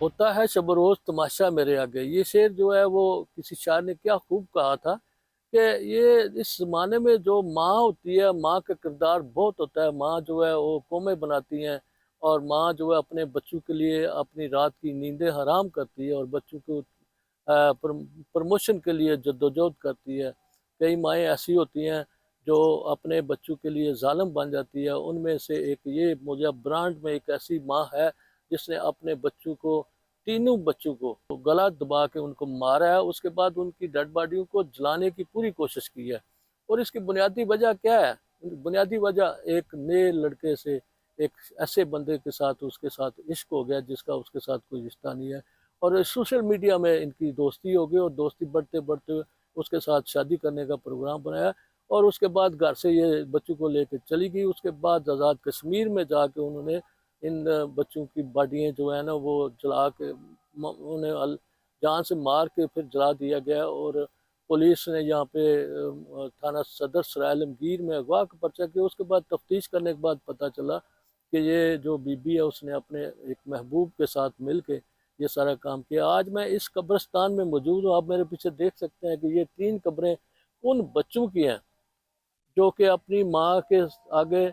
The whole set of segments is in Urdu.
ہوتا ہے شب و روز تماشا میرے آگے، یہ شعر جو ہے وہ کسی شاعر نے کیا خوب کہا تھا کہ یہ اس زمانے میں جو ماں ہوتی ہے، ماں کا کردار بہت ہوتا ہے۔ ماں جو ہے وہ قومیں بناتی ہیں، اور ماں جو ہے اپنے بچوں کے لیے اپنی رات کی نیندیں حرام کرتی ہے اور بچوں کو پروموشن کے لیے جدوجہد کرتی ہے۔ کئی مائیں ایسی ہوتی ہیں جو اپنے بچوں کے لیے ظالم بن جاتی ہے۔ ان میں سے ایک یہ مجھے برانڈ میں ایک ایسی ماں ہے جس نے اپنے بچوں کو، تینوں بچوں کو گلا دبا کے ان کو مارا ہے، اس کے بعد ان کی ڈیڈ باڈیوں کو جلانے کی پوری کوشش کی ہے۔ اور اس کی بنیادی وجہ کیا ہے؟ بنیادی وجہ ایک نئے لڑکے سے، ایک ایسے بندے کے ساتھ اس کے ساتھ عشق ہو گیا جس کا اس کے ساتھ کوئی رشتہ نہیں ہے، اور سوشل میڈیا میں ان کی دوستی ہو گئی، اور دوستی بڑھتے بڑھتے اس کے ساتھ شادی کرنے کا پروگرام بنایا، اور اس کے بعد گھر سے یہ بچوں کو لے کے چلی گئی۔ اس کے بعد آزاد کشمیر میں جا کے انہوں نے ان بچوں کی باڈیاں جو ہے نا وہ جلا کے انہیں جان سے مار کے پھر جلا دیا گیا، اور پولیس نے یہاں پہ تھانہ صدر سرائے عالمگیر میں اغوا کا پرچہ کیا۔ اس کے بعد تفتیش کرنے کے بعد پتہ چلا کہ یہ جو بی بی ہے اس نے اپنے ایک محبوب کے ساتھ مل کے یہ سارا کام کیا۔ آج میں اس قبرستان میں موجود ہوں، آپ میرے پیچھے دیکھ سکتے ہیں کہ یہ 3 قبریں ان بچوں کی ہیں جو کہ اپنی ماں کے آگے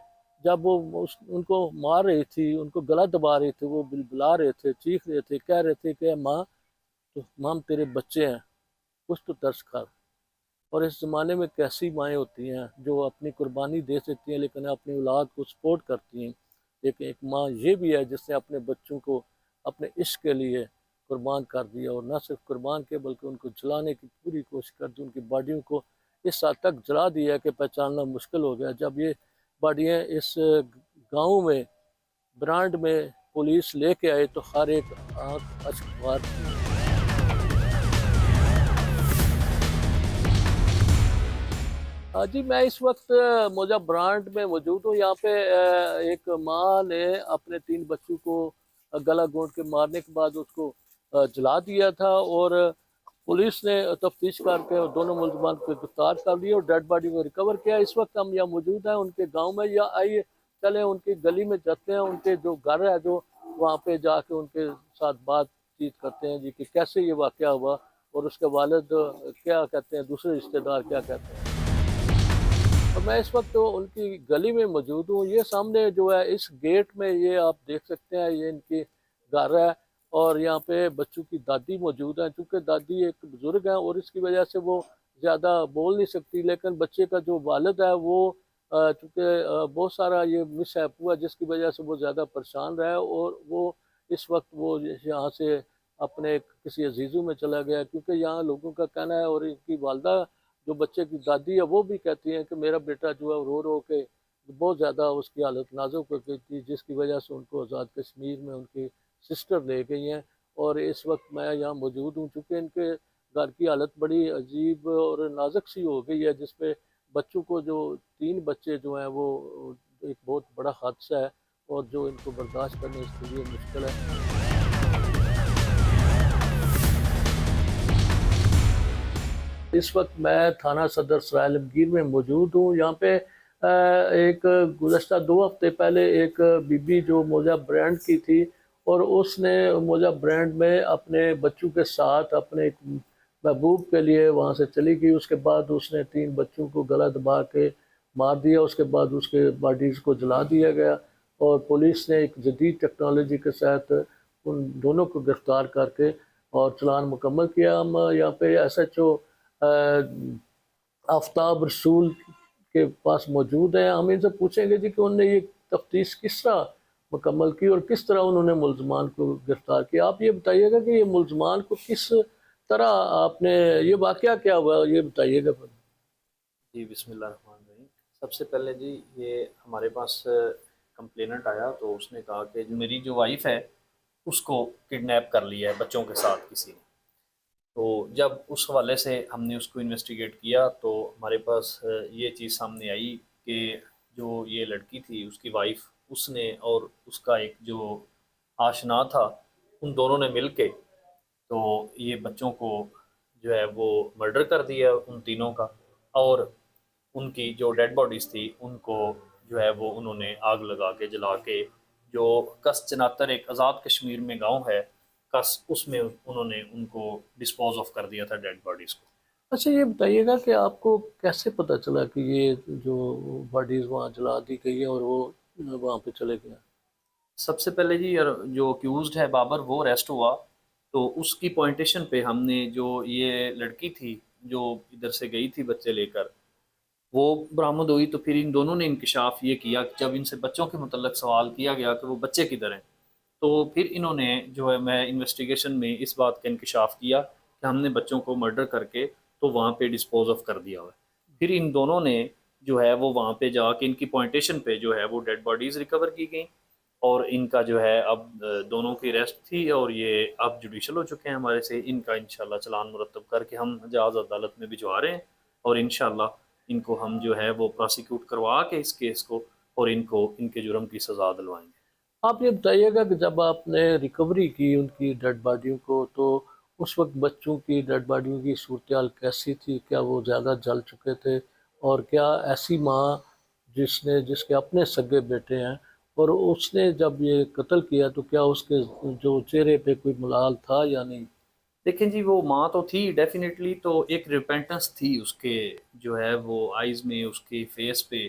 جب وہ ان کو مار رہی تھی، ان کو گلا دبا رہے تھے، وہ بلا رہے تھے، چیخ رہے تھے، کہہ رہے تھے کہ ماں تو ہم تیرے بچے ہیں، کچھ تو ترس کر۔ اور اس زمانے میں کیسی مائیں ہوتی ہیں جو اپنی قربانی دے سکتی ہیں لیکن اپنی اولاد کو سپورٹ کرتی ہیں، لیکن ایک ماں یہ بھی ہے جس نے اپنے بچوں کو اپنے عشق کے لیے قربان کر دیا، اور نہ صرف قربان کیا بلکہ ان کو جلانے کی پوری کوشش کر دی، ان کی باڈیوں کو اس حد تک جلا دیا کہ پہچاننا مشکل ہو گیا۔ جب یہ باڈیاں اس گاؤں میں برانڈ میں پولیس لے کے آئے تو ہر ایک آنکھ اشک بار تھی۔ ہاں جی، میں اس وقت موجہ برانڈ میں موجود ہوں۔ یہاں پہ ایک ماں نے اپنے 3 بچوں کو گلا گھونٹ کے مارنے کے بعد اس کو جلا دیا تھا، اور پولیس نے تفتیش کر کے دونوں ملزمان کو گرفتار کر لیا اور ڈیڈ باڈی کو ریکور کیا۔ اس وقت ہم یہاں موجود ہیں ان کے گاؤں میں، یا آئیے چلیں ان کی گلی میں جاتے ہیں، ان کے جو گھر ہے جو وہاں پہ جا کے ان کے ساتھ بات چیت کرتے ہیں جی کہ کیسے یہ واقعہ ہوا، اور اس کے والد کیا کہتے ہیں، دوسرے رشتہ دار کیا کہتے ہیں۔ اور میں اس وقت ان کی گلی میں موجود ہوں۔ یہ سامنے جو ہے اس گیٹ میں یہ آپ دیکھ سکتے ہیں یہ ان کی گھر ہے، اور یہاں پہ بچوں کی دادی موجود ہیں، چونکہ دادی ایک بزرگ ہیں اور اس کی وجہ سے وہ زیادہ بول نہیں سکتی، لیکن بچے کا جو والد ہے وہ چونکہ بہت سارا یہ مس ہیپ ہوا جس کی وجہ سے وہ زیادہ پریشان رہا ہے، اور وہ اس وقت وہ یہاں سے اپنے کسی عزیزوں میں چلا گیا، کیونکہ یہاں لوگوں کا کہنا ہے، اور ان کی والدہ جو بچے کی دادی ہے وہ بھی کہتی ہیں کہ میرا بیٹا جو ہے رو رو کے بہت زیادہ اس کی حالت نازک ہو گئی تھی، جس کی وجہ سے ان کو آزاد کشمیر میں ان کی سسٹر لے گئی ہیں، اور اس وقت میں یہاں موجود ہوں چونکہ ان کے گھر کی حالت بڑی عجیب اور نازک سی ہو گئی ہے، جس پہ بچوں کو جو 3 بچے جو ہیں وہ ایک بہت بڑا حادثہ ہے، اور جو ان کو برداشت کرنے اس کے لیے مشکل ہے۔ اس وقت میں تھانہ صدر سرائے عالمگیر میں موجود ہوں۔ یہاں پہ ایک گزشتہ 2 ہفتے پہلے ایک بی بی جو موجہ برانڈ کی تھی، اور اس نے موجہ برانڈ میں اپنے بچوں کے ساتھ اپنے ایک محبوب کے لیے وہاں سے چلی گئی۔ اس کے بعد اس نے 3 بچوں کو گلا دبا کے مار دیا، اس کے بعد اس کے باڈیز کو جلا دیا گیا، اور پولیس نے ایک جدید ٹیکنالوجی کے ساتھ ان دونوں کو گرفتار کر کے اور چلان مکمل کیا۔ ہم یہاں پہ ایس ایچ او آفتاب رسول کے پاس موجود ہیں، ہم ان سے پوچھیں گے جی کہ انہوں نے یہ تفتیش کس طرح مکمل کی اور کس طرح انہوں نے ملزمان کو گرفتار کیا۔ آپ یہ بتائیے گا کہ یہ ملزمان کو کس طرح آپ نے، یہ واقعہ کیا ہوا یہ بتائیے گا۔ جی بسم اللہ الرحمن الرحیم۔ سب سے پہلے جی یہ ہمارے پاس کمپلیننٹ آیا تو اس نے کہا کہ جو میری جو وائف ہے اس کو کڈنیپ کر لیا ہے بچوں کے ساتھ کسی نے۔ تو جب اس حوالے سے ہم نے اس کو انویسٹیگیٹ کیا تو ہمارے پاس یہ چیز سامنے آئی کہ جو یہ لڑکی تھی اس کی وائف، اس نے اور اس کا ایک جو آشنا تھا، ان دونوں نے مل کے تو یہ بچوں کو جو ہے وہ مرڈر کر دیا ان تینوں کا، اور ان کی جو ڈیڈ باڈیز تھی ان کو جو ہے وہ انہوں نے آگ لگا کے جلا کے، جو کس چناتر ایک آزاد کشمیر میں گاؤں ہے اس میں انہوں نے ان کو ڈسپوز آف کر دیا تھا ڈیڈ باڈیز کو۔ اچھا یہ بتائیے گا کہ آپ کو کیسے پتہ چلا کہ یہ جو باڈیز وہاں جلا دی گئی ہے اور وہ وہاں پہ چلے گئے؟ سب سے پہلے جی جو اکیوزڈ ہے بابر وہ اریسٹ ہوا، تو اس کی پوائنٹیشن پہ ہم نے جو یہ لڑکی تھی جو ادھر سے گئی تھی بچے لے کر وہ برآمد ہوئی، تو پھر ان دونوں نے انکشاف یہ کیا کہ جب ان سے بچوں کے متعلق سوال کیا گیا کہ وہ بچے کدھر ہیں، تو پھر انہوں نے جو ہے میں انویسٹیگیشن میں اس بات کا انکشاف کیا کہ ہم نے بچوں کو مرڈر کر کے تو وہاں پہ ڈسپوز آف کر دیا ہوا ہے۔ پھر ان دونوں نے جو ہے وہ وہاں پہ جا کے ان کی پوائنٹیشن پہ جو ہے وہ ڈیڈ باڈیز ریکور کی گئیں، اور ان کا جو ہے اب دونوں کی ریسٹ تھی اور یہ اب جوڈیشل ہو چکے ہیں ہمارے سے۔ ان کا انشاءاللہ چلان مرتب کر کے ہم جہاز عدالت میں بھجوا رہے ہیں، اور انشاءاللہ ان کو ہم جو ہے وہ پراسیکیوٹ کروا کے اس کیس کو اور ان کو ان کے جرم کی سزا دلوائیں گے۔ آپ یہ بتائیے گا کہ جب آپ نے ریکوری کی ان کی ڈیڈ باڈیوں کو تو اس وقت بچوں کی ڈیڈ باڈیوں کی صورتحال کیسی تھی؟ کیا وہ زیادہ جل چکے تھے؟ اور کیا ایسی ماں جس کے اپنے سگے بیٹے ہیں اور اس نے جب یہ قتل کیا تو کیا اس کے جو چہرے پہ کوئی ملال تھا یا نہیں؟ دیکھیں جی وہ ماں تو تھی ڈیفینیٹلی، تو ایک ریپینٹنس تھی اس کے جو ہے وہ آئیز میں، اس کے فیس پہ،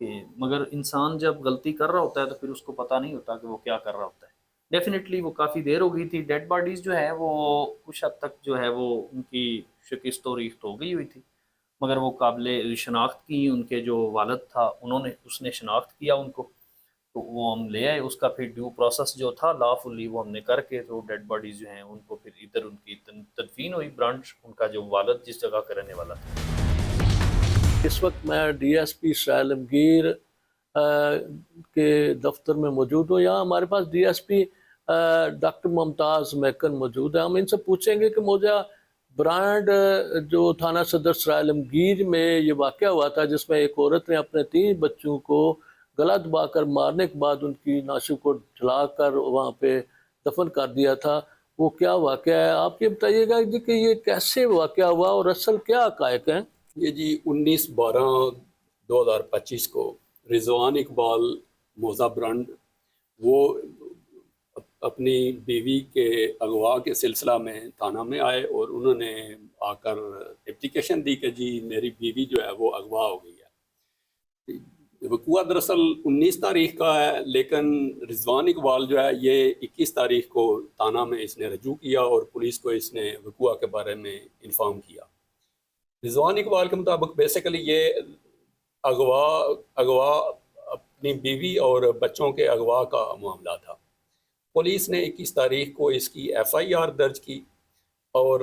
کہ مگر انسان جب غلطی کر رہا ہوتا ہے تو پھر اس کو پتہ نہیں ہوتا کہ وہ کیا کر رہا ہوتا ہے۔ ڈیفینیٹلی وہ کافی دیر ہو گئی تھی، ڈیڈ باڈیز جو ہے وہ کچھ حد تک جو ہے وہ ان کی شکست و ریخت ہو گئی ہوئی تھی، مگر وہ قابل شناخت کی، ان کے جو والد تھا اس نے شناخت کیا ان کو، تو وہ ہم لے آئے۔ اس کا پھر ڈیو پروسیس جو تھا لا فلی وہ ہم نے کر کے تو ڈیڈ باڈیز جو ہیں ان کو پھر ادھر ان کی تدفین ہوئی، برانچ ان کا جو والد جس جگہ کا رہنے والا تھا۔ اس وقت میں ڈی ایس پی اسرائیل عالمگیر کے دفتر میں موجود ہوں۔ یہاں ہمارے پاس ڈی ایس پی ڈاکٹر ممتاز میکن موجود ہیں۔ ہم ان سے پوچھیں گے کہ موجہ برانڈ جو تھانہ صدر اسرائیل عالمگیر میں یہ واقعہ ہوا تھا جس میں ایک عورت نے اپنے 3 بچوں کو گلا دبا کر مارنے کے بعد ان کی نعشوں کو جلا کر وہاں پہ دفن کر دیا تھا، وہ کیا واقعہ ہے؟ آپ یہ بتائیے گا کہ یہ کیسے واقعہ ہوا اور اصل کیا حقائق ہیں؟ یہ جی 19/12/2025 کو رضوان اقبال موزہ برانڈ وہ اپنی بیوی کے اغوا کے سلسلہ میں تھانہ میں آئے اور انہوں نے آ کر اپلیکیشن دی کہ جی میری بیوی جو ہے وہ اغوا ہو گئی ہے۔ وقوع دراصل 19 تاریخ کا ہے، لیکن رضوان اقبال جو ہے یہ 21 تاریخ کو تھانہ میں اس نے رجوع کیا اور پولیس کو اس نے وقوع کے بارے میں انفارم کیا۔ رضوان اقبال کے مطابق بیسیکلی یہ اغوا اپنی بیوی اور بچوں کے اغوا کا معاملہ تھا۔ پولیس نے 21 تاریخ کو اس کی FIR درج کی اور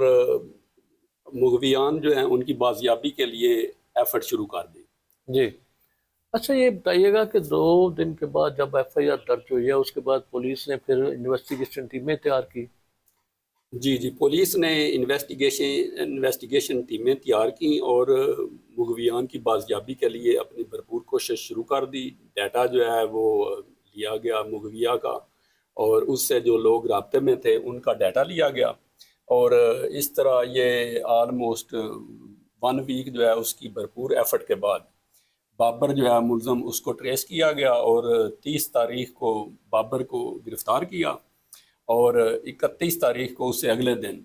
مغویان جو ہیں ان کی بازیابی کے لیے ایفرٹ شروع کر دی۔ جی اچھا یہ بتائیے گا کہ 2 دن کے بعد جب FIR درج ہوئی ہے اس کے بعد پولیس نے پھر انویسٹیگیشن ٹیمیں تیار کی؟ جی پولیس نے انویسٹیگیشن ٹیمیں تیار کی اور مغویان کی بازیابی کے لیے اپنی بھرپور کوشش شروع کر دی۔ ڈیٹا جو ہے وہ لیا گیا مغویہ کا، اور اس سے جو لوگ رابطے میں تھے ان کا ڈیٹا لیا گیا، اور اس طرح یہ آلموسٹ 1 ویک جو ہے اس کی بھرپور ایفرٹ کے بعد بابر جو ہے ملزم اس کو ٹریس کیا گیا، اور 30 تاریخ کو بابر کو گرفتار کیا، اور 31 تاریخ کو اس سے اگلے دن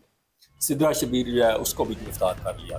سدرا شبیر جو ہے اس کو بھی گرفتار کر لیا